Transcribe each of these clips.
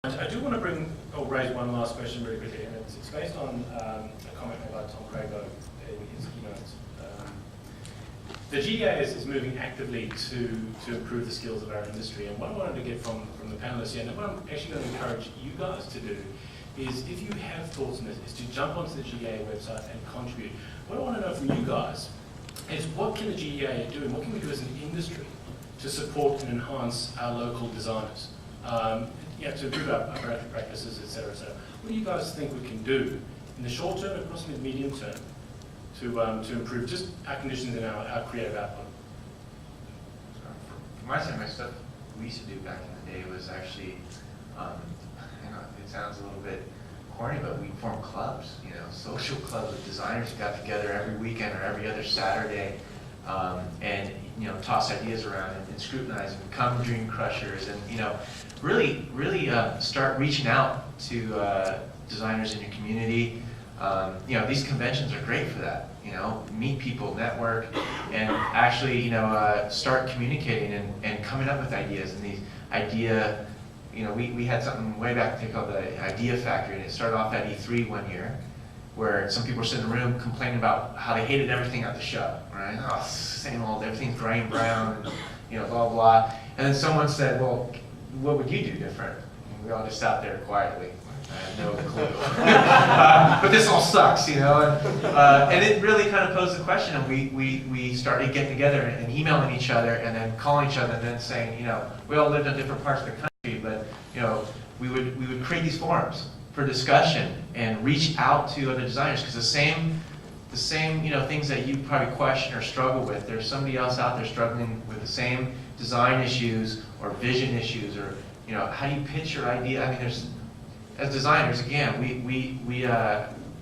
I do want to raise one last question very quickly, and it's based on a comment made by Tom Crago in his keynotes. The GDA is moving actively to improve the skills of our industry, and what I wanted to get from the panelists here, and what I'm actually going to encourage you guys to do, is if you have thoughts on this, is to jump onto the GDA website and contribute. What I want to know from you guys is what can the GDA do, and what can we do as an industry to support and enhance our local designers? To improve our practices, etc. So, what do you guys think we can do in the short term and possibly medium term to improve just our conditions and our creative output? From my side, my stuff we used to do back in the day was actually, it sounds a little bit corny, but we formed clubs, social clubs of designers who got together every weekend or every other Saturday, and toss ideas around and scrutinize and become dream crushers, and really start reaching out to designers in your community. These conventions are great for that. Meet people, network, and actually start communicating and coming up with ideas. And these idea, we had something way back called the Idea Factory, and it started off at E3 one year, where some people were sitting in the room complaining about how they hated everything at the show, right? Oh, same old, everything's gray and brown, and blah, blah. And then someone said, well, what would you do different? And we all just sat there quietly. I had no clue. But this all sucks, and it really kind of posed the question, and we started getting together and emailing each other and then calling each other and then saying, we all lived in different parts of the country, but we would create these forums for discussion and reach out to other designers, because the same things that you probably question or struggle with, there's somebody else out there struggling with the same design issues or vision issues, or how do you pitch your idea? I mean, as designers, again, we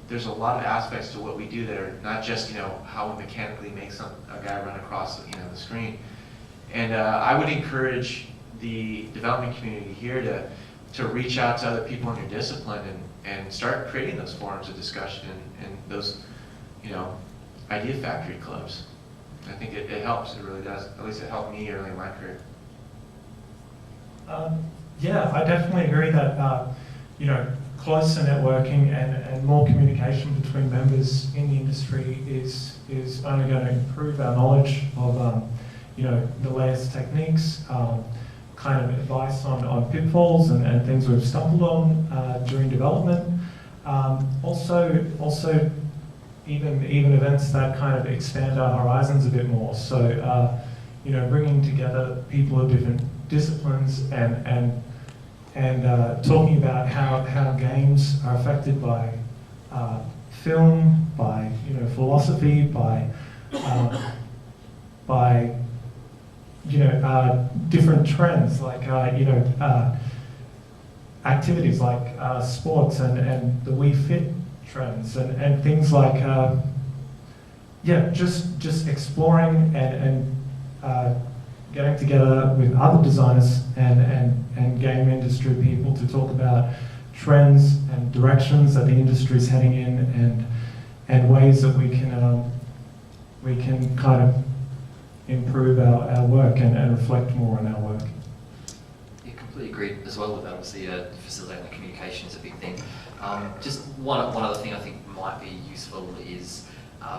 there's a lot of aspects to what we do that are not just how we mechanically make a guy run across the screen. And I would encourage the development community here to reach out to other people in your discipline and start creating those forums of discussion and those idea factory clubs. I think it helps. It really does. At least it helped me early in my career. Yeah, I definitely agree that closer networking and more communication between members in the industry is only going to improve our knowledge of the latest techniques, kind of advice on pitfalls and things we've stumbled on during development. Also even events that kind of expand our horizons a bit more. So bringing together people of different disciplines and talking about how games are affected by film, by philosophy, by different trends like activities like sports and the Wii Fit trends and things like just exploring and getting together with other designers and game industry people to talk about trends and directions that the industry is heading in and ways that we can kind of improve our work and reflect more on our work. Yeah, completely agreed as well with that. Obviously, facilitating the communication is a big thing. Just one other thing I think might be useful is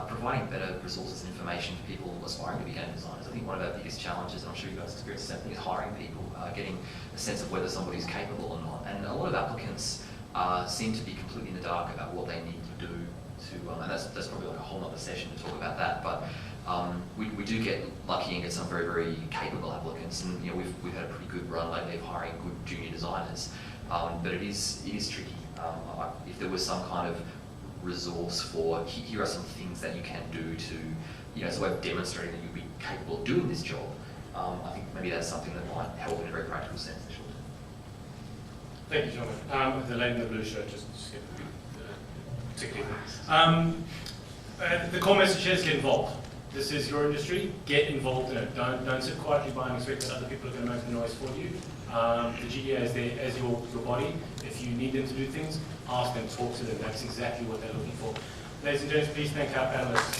providing better resources and information for people aspiring to be game designers. I think one of our biggest challenges, and I'm sure you guys experience the same thing, is hiring people, getting a sense of whether somebody's capable or not. And a lot of applicants seem to be completely in the dark about what they need to do to, and that's probably like a whole other session to talk about that. But we do get lucky and get some very, very capable applicants, and we've had a pretty good run lately of hiring good junior designers. But it is tricky. If there was some kind of resource for here are some things that you can do to, as a way of demonstrating that you'd be capable of doing this job, I think maybe that's something that might help in a very practical sense in the short term. Thank you, John. The lady in the blue shirt just get particularly. The core message here is get involved. This is your industry. Get involved in it. Don't sit quietly by and expect that other people are going to make the noise for you. The GDA is there as your body. If you need them to do things, ask them, talk to them. That's exactly what they're looking for. Ladies and gents, please thank our panelists.